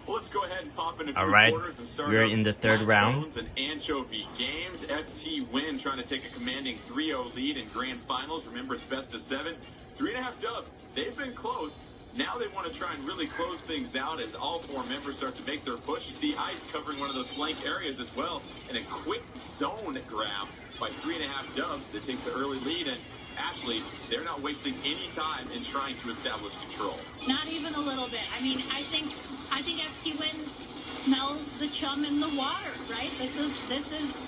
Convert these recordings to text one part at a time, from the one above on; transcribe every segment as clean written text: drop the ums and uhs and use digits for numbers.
Well, let's go ahead and pop in a few Alright, quarters and start we're out in the third round. and Anchovy games. Fitwin trying to take a commanding 3-0 lead in grand finals. Remember, it's best of 7. 3.5 dubs. They've been close. Now they want to try and really close things out as all 4 members start to make their push. You see Ice covering one of those flank areas as well, and a quick zone grab by 3.5 dubs to take the early lead. And Ashley, they're not wasting any time in trying to establish control. Not even a little bit. I mean, I think Fitwin smells the chum in the water, right? This is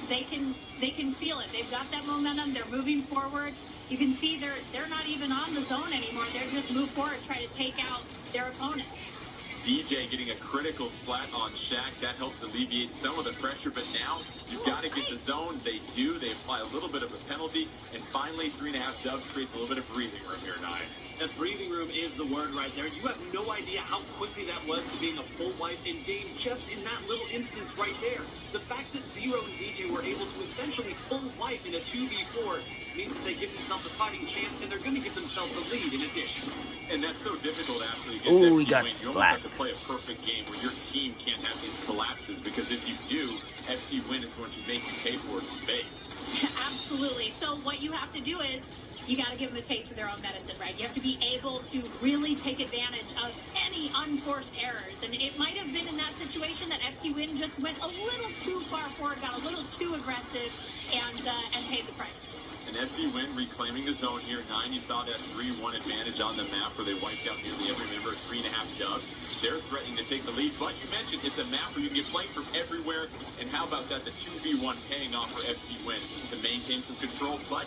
they can feel it. They've got that momentum. They're moving forward. You can see they're not even on the zone anymore. They're just move forward, try to take out their opponents. DJ getting a critical splat on Shaq. That helps alleviate some of the pressure, but now you've got to get the zone. They do. They apply a little bit of a penalty, and finally 3.5 dubs creates a little bit of breathing room here, 9. That breathing room is the word right there. You have no idea how quickly that was to being a full wipe in game just in that little instance right there. The fact that Zero and DJ were able to essentially full wipe in a 2v4 means that they give themselves a fighting chance, and they're going to give themselves a lead in addition. And that's so difficult, actually, against Ooh, FT got Win. You splat. almost have to play a perfect game where your team can't have these collapses, because if you do, FT Win is going to make you pay for it in spades. Absolutely. So what you have to do is you got to give them a taste of their own medicine, right? You have to be able to really take advantage of any unforced errors. And it might have been in that situation that Fitwin just went a little too far forward, got a little too aggressive, and paid the price. And Fitwin reclaiming the zone here. 9, you saw that 3-1 advantage on the map where they wiped out nearly every member. 3.5 dubs. They're threatening to take the lead, but you mentioned it's a map where you can get playing from everywhere. And how about that? The 2v1 paying off for Fitwin to maintain some control, but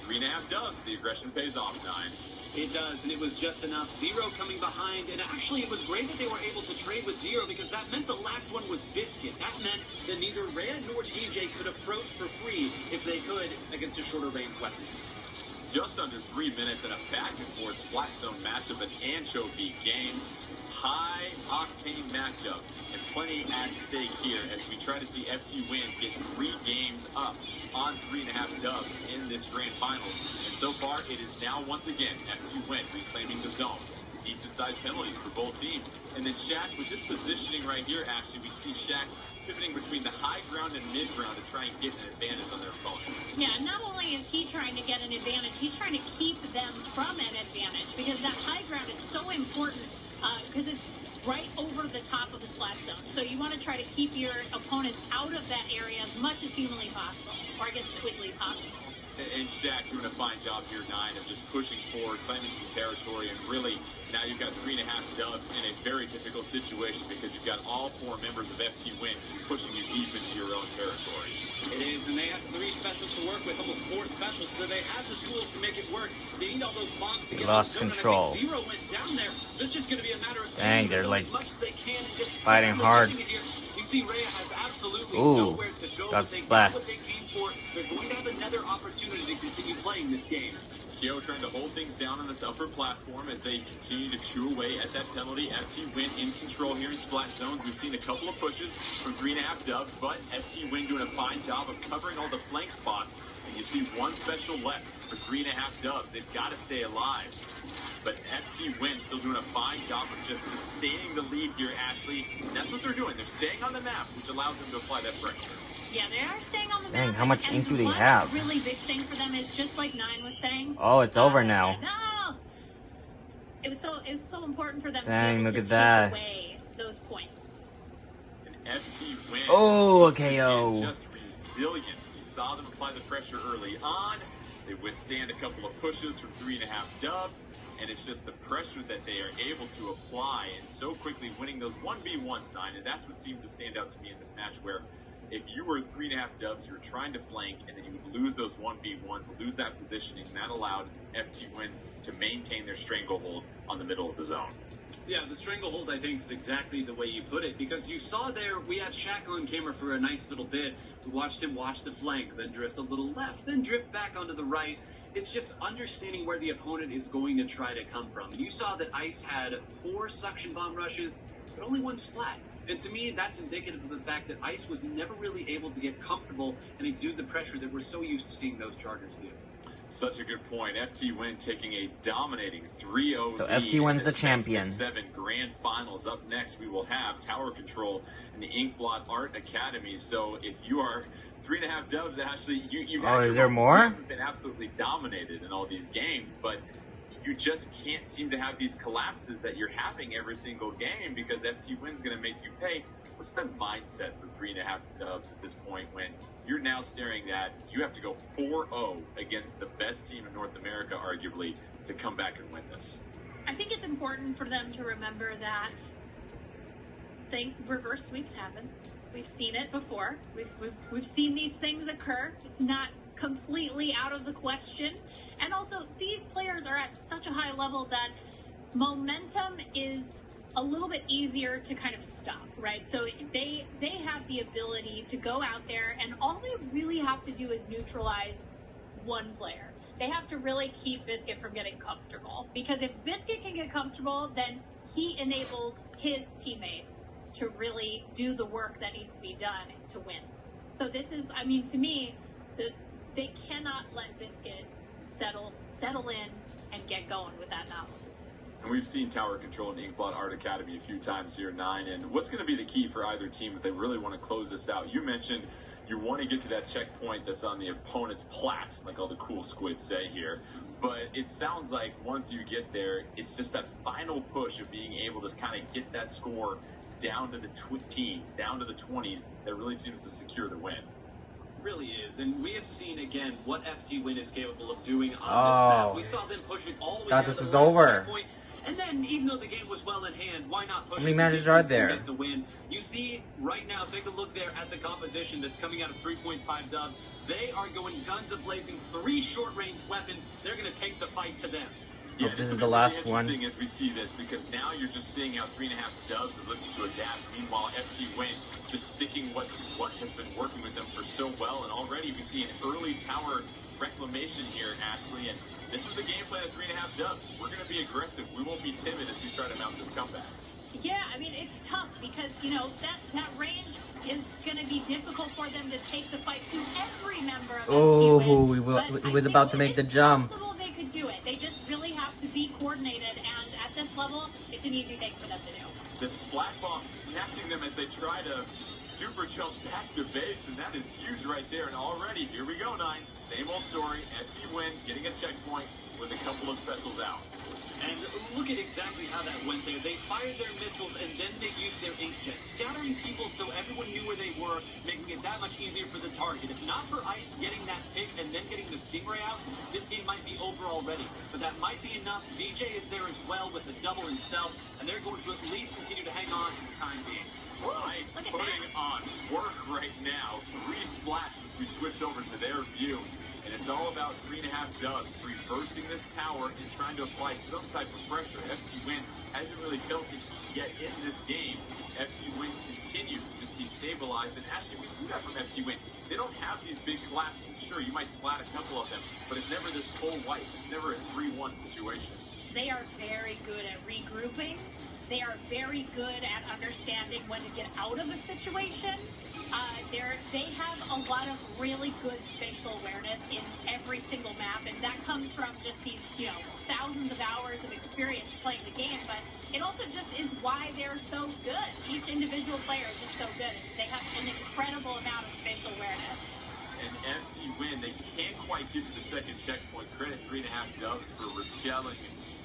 3.5 dubs. The aggression pays off, 9. It does, and it was just enough. Zero coming behind, and actually it was great that they were able to trade with Zero, because that meant the last one was Biscuit. That meant that neither Rhea nor DJ could approach for free if they could against a shorter range weapon. Just under 3 minutes and a back-and-forth splat zone matchup at Anchovy Games. High-octane matchup and plenty at stake here as we try to see Fitwin get 3 games up on 3.5 dubs in this grand finals. And so far, it is now once again Fitwin reclaiming the zone. Decent-sized penalty for both teams. And then Shaq, with this positioning right here, actually, we see Shaq pivoting between the high ground and mid ground to try and get an advantage on their opponents. Yeah, not only is he trying to get an advantage, he's trying to keep them from an advantage, because that high ground is so important, because it's right over the top of the splat zone. So you want to try to keep your opponents out of that area as much as humanly possible, or I guess squidly possible. And Shaq doing a fine job here, 9, of just pushing forward, claiming some territory, and really now you've got 3.5 dubs in a very difficult situation, because you've got all 4 members of Fitwin pushing you deep into your own territory. It is, and they have 3 specials to work with, almost 4 specials, so they have the tools to make it work. They need all those bombs to get lost on the zone, control. And I think Zero went down there, so it's just going to be a matter of Dang, they're like as much as they can and just fighting hard. You see, Rhea has absolutely Ooh, nowhere to go, got but they splat. got what they came for. They're going to have another opportunity to continue playing this game. Kyo trying to hold things down on this upper platform as they continue to chew away at that penalty. Fitwin in control here in splat zone. We've seen a couple of pushes from 3.5 dubs, but Fitwin doing a fine job of covering all the flank spots. And you see 1 special left for 3.5 dubs. They've got to stay alive. But Fitwin still doing a fine job of just sustaining the lead here, Ashley. And that's what they're doing. They're staying on the map, which allows them to apply that pressure. Yeah, they are staying on the Dang, map. how much and ink do they one have? really big thing for them is, just like 9 was saying. Oh, it's over now. No, it was so important for them Dang, to be able look to at take that. away those points. And Fitwin, Oh, once KO. again, just resilient. You saw them apply the pressure early on. They withstand a couple of pushes from 3.5 dubs. And it's just the pressure that they are able to apply and so quickly winning those 1v1s, 9. And that's what seemed to stand out to me in this match, where if you were 3.5 dubs, you were trying to flank, and then you would lose those 1v1s, lose that positioning, and that allowed Fitwin to maintain their stranglehold on the middle of the zone. Yeah, the stranglehold, I think, is exactly the way you put it, because you saw there, we had Shaq on camera for a nice little bit. We watched him watch the flank, then drift a little left, then drift back onto the right. It's just understanding where the opponent is going to try to come from. And you saw that Ice had 4 suction bomb rushes, but only 1 splat. And to me, that's indicative of the fact that Ice was never really able to get comfortable and exude the pressure that we're so used to seeing those Chargers do. Such a good point. FT taking a dominating 3-0 So lead FT wins in the this champion. Best of 7 grand finals. Up next, we will have Tower Control and the Inkblot Art Academy. So if you are 3.5 dubs, Ashley, you've had your is there moments. more? You haven't been absolutely dominated in all these games, but you just can't seem to have these collapses that you're having every single game because FT Win's going to make you pay. What's the mindset for 3.5 dubs at this point when you're now staring at you have to go 4-0 against the best team in North America, arguably, to come back and win this? I think it's important for them to remember that reverse sweeps happen. We've seen it before. We've seen these things occur. It's not completely out of the question. And also, these players are at such a high level that momentum is a little bit easier to kind of stop, right? So they have the ability to go out there, and all they really have to do is neutralize one player. They have to really keep Biscuit from getting comfortable, because if Biscuit can get comfortable, then he enables his teammates to really do the work that needs to be done to win. So this is, I mean, to me, they cannot let Biscuit settle in and get going with that Nautilus. And we've seen Tower Control and Inkblot Art Academy a few times here, 9. And what's going to be the key for either team if they really want to close this out? You mentioned you want to get to that checkpoint that's on the opponent's plat, like all the cool squids say here. But it sounds like once you get there, it's just that final push of being able to kind of get that score down to the teens, down to the 20s, that really seems to secure the win. Really is, and we have seen again what FT Win is capable of doing on this map. We saw them push it all the way down this to is the last over. checkpoint, and then even though the game was well in hand, why not push How many it matches the are distance and there? get the win? You see right now, take a look there at the composition that's coming out of 3.5 dubs. They are going guns a-blazing, 3 short-range weapons. They're going to take the fight to them. Yeah, this is will the be last really one. interesting as we see this, because now you're just seeing how 3.5 dubs is looking to adapt. Meanwhile, FT Win just sticking what has been working with them for so well, and already we see an early tower reclamation here, Ashley, and this is the game plan of 3.5 dubs. We're going to be aggressive. We won't be timid as we try to mount this comeback. Yeah, I mean, it's tough because, you know, that range is going to be difficult for them to take the fight to every member of FT Win. He was about to make the jump. It's possible they could do it. They just really have to be coordinated, and at this level, it's an easy thing for them to do. The splat bomb snatching them as they try to super jump back to base, and that is huge right there. And already, here we go, 9. Same old story. FT Win getting a checkpoint with a couple of specials out. And look at exactly how that went there. They fired their missiles and then they used their inkjet, scattering people so everyone knew where they were, making it that much easier for the target. If not for Ice getting that pick and then getting the Stingray out, this game might be over already. But that might be enough. DJ is there as well with the double himself, and they're going to at least continue to hang on for the time being. Ice putting on work right now. 3 splats as we switch over to their view. And it's all about 3.5 dubs, reversing this tower and trying to apply some type of pressure. FT Win hasn't really felt it yet in this game. FT Win continues to just be stabilized. And actually, we see that from FT Win. They don't have these big collapses. Sure, you might splat a couple of them, but it's never this full wipe. It's never a 3-1 situation. They are very good at regrouping. They are very good at understanding when to get out of a situation. They have a lot of really good spatial awareness in every single map, and that comes from just these, you know, thousands of hours of experience playing the game, but it also just is why they're so good. Each individual player is just so good. They have an incredible amount of spatial awareness. And FT Win, they can't quite get to the second checkpoint. Credit 3.5 dubs for repelling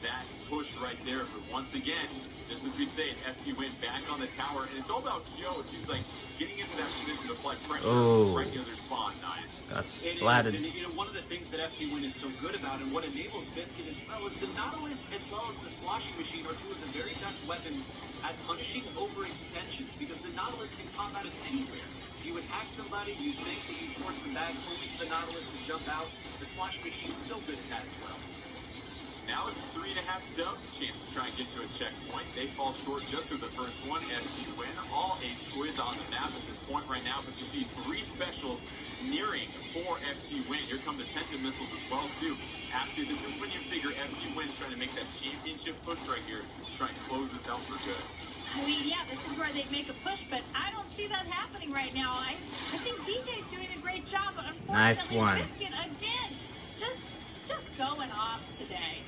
that push right there. But once again, just as we say, FT Win back on the tower. And it's all about Kyo. It seems like getting into that position to apply pressure right near their spawn, 9. Got It splatted. is, and you know, one of the things that FT Win is so good about, and what enables Biscuit as well, is the Nautilus as well as the Sloshing Machine are 2 of the very best weapons at punishing overextensions, because the Nautilus can pop out of anywhere. You attack somebody, you think that you force them back, only for the Nautilus to jump out. The Sloshing Machine is so good at that as well. Now it's 3.5 dubs chance to try and get to a checkpoint. They fall short just through the first one. FT Win, all 8 squids on the map at this point right now, but you see 3 specials nearing for FT Win. Here come the Tented missiles as well, too. Actually, this is when you figure FT Win's trying to make that championship push right here to try and close this out for good. I mean, yeah, this is where they make a push, but I don't see that happening right now. I think DJ's doing a great job, but unfortunately, Nice one. Biscuit, again, just just going off today.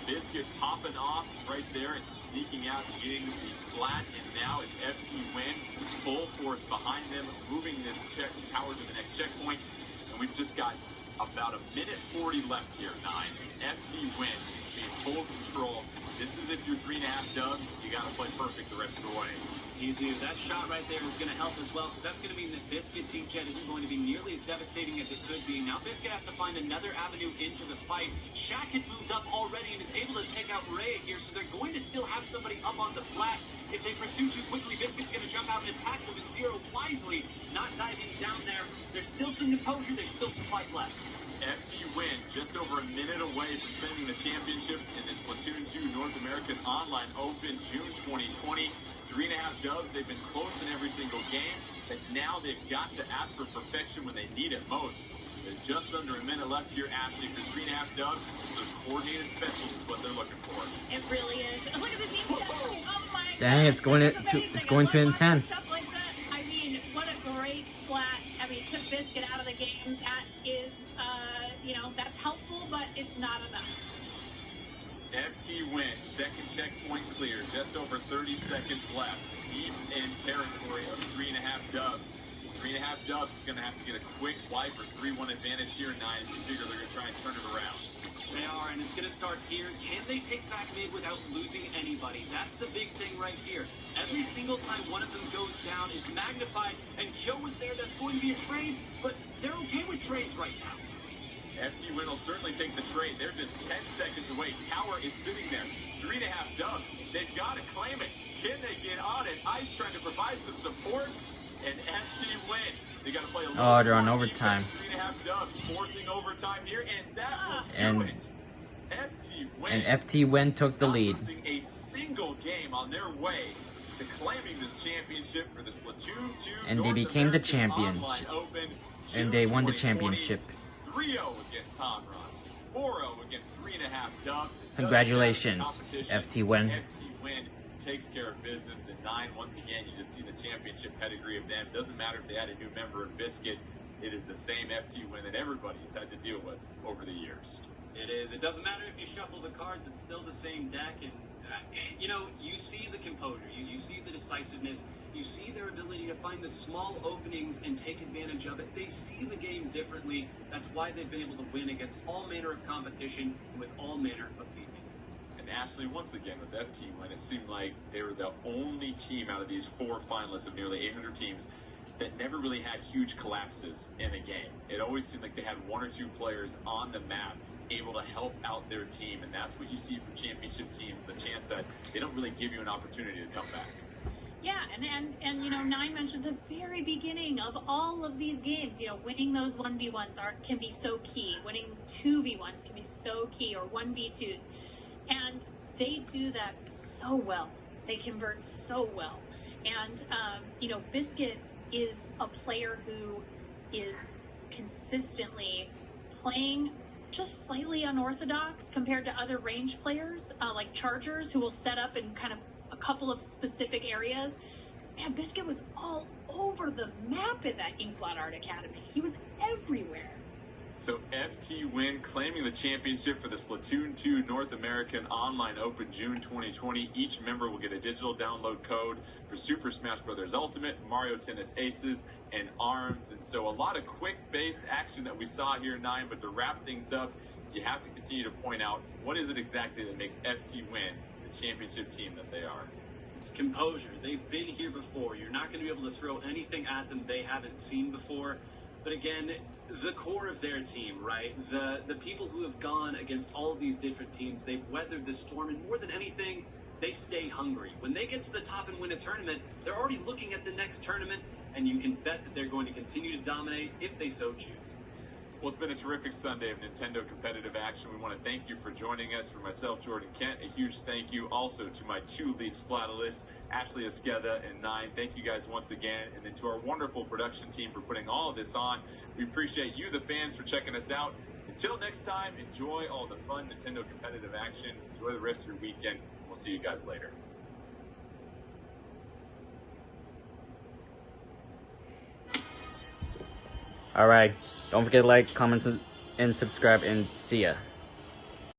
Biscuit popping off right there and sneaking out and getting the splat, and now it's FT Win full force behind them, moving this tower to the next checkpoint, and we've just got about a minute 40 left here, 9. FT Win seems to be in total control. This is if you're 3.5 dubs, you got to play perfect the rest of the way. You do. That shot right there is going to help as well, because that's going to mean that Biscuit's inkjet isn't going to be nearly as devastating as it could be. Now Biscuit has to find another avenue into the fight. Shaq had moved up already and is able to take out Ray here, so they're going to still have somebody up on the flat. If they pursue too quickly, Biscuit's going to jump out and attack them, and Zero wisely not diving down there. There's still some composure, there's still some fight left. FT Win just over a minute away from claiming the championship in this Splatoon 2 North American Online Open, June 2020. 3.5 dubs. They've been close in every single game, but now they've got to ask for perfection when they need it most. There's just under a minute left here, Ashley. For 3.5 dubs, those coordinated specials is what they're looking for. It really is. And look at this team. Oh my god. Dang, it's going to intense. Stuff like that. I mean, what a great splat. I mean, took Biscuit out of the game. That is, that's helpful, but it's not enough. FT Win, second checkpoint clear, just over 30 seconds left. Deep in territory of 3.5 dubs. 3.5 dubs is going to have to get a quick wipe or 3-1 advantage here, 9, if you figure they're going to try and turn it around. They are, and it's going to start here. Can they take back mid without losing anybody? That's the big thing right here. Every single time one of them goes down is magnified, and Joe was there. That's going to be a trade, but they're okay with trades right now. FT Win will certainly take the trade. They're just 10 seconds away. Tower is sitting there. 3.5 dubs. They've got to claim it. Can they get on it? Ice trying to provide some support. And FT Win. They got to play a little. Oh, they're on overtime. 3.5 dubs, forcing overtime here, and that will do it. FT Win. And FT Win took the lead. Losing a single game on their way to claiming this championship for the Splatoon 2 And they North became the American champions. Online Open, And they won the 2020. championship. 3-0 against Tom Run. 4-0 against 3.5 dubs. Congratulations, FT Win. FT Win takes care of business. And 9, once again, you just see the championship pedigree of them. Doesn't matter if they had a new member of Biscuit. It is the same FT Win that everybody's had to deal with over the years. It is. It doesn't matter if you shuffle the cards, it's still the same deck. And, you see the composure, you see the decisiveness, you see their ability to find the small openings and take advantage of it. They see the game differently. That's why they've been able to win against all manner of competition and with all manner of teammates. And Ashley, once again, with FT Win, it seemed like they were the only team out of these 4 finalists of nearly 800 teams that never really had huge collapses in a game. It always seemed like they had 1 or 2 players on the map able to help out their team, and that's what you see from championship teams, the chance that they don't really give you an opportunity to come back. Yeah, and 9 mentioned the very beginning of all of these games, winning those 1v1s can be so key. Winning 2v1s can be so key, or 1v2s. And they do that so well. They convert so well. And, Biscuit is a player who is consistently playing just slightly unorthodox compared to other range players, like Chargers, who will set up in kind of a couple of specific areas. Man, Biscuit was all over the map in that Inkblot Art Academy. He was everywhere. So FT Win claiming the championship for the Splatoon 2 North American Online Open June 2020. Each member will get a digital download code for Super Smash Bros. Ultimate, Mario Tennis Aces, and ARMS. And so a lot of quick-based action that we saw here, 9. But to wrap things up, you have to continue to point out, what is it exactly that makes FT Win the championship team that they are? It's composure. They've been here before. You're not going to be able to throw anything at them they haven't seen before. But again, the core of their team, right? The people who have gone against all of these different teams, they've weathered the storm, and more than anything, they stay hungry. When they get to the top and win a tournament, they're already looking at the next tournament, and you can bet that they're going to continue to dominate if they so choose. Well, it's been a terrific Sunday of Nintendo competitive action. We want to thank you for joining us. For myself, Jordan Kent, a huge thank you also to my 2 lead Splatalists, Ashley Esqueda and 9. Thank you guys once again. And then to our wonderful production team for putting all of this on. We appreciate you, the fans, for checking us out. Until next time, enjoy all the fun Nintendo competitive action. Enjoy the rest of your weekend. We'll see you guys later. Alright, don't forget to like, comment, and subscribe, and see ya.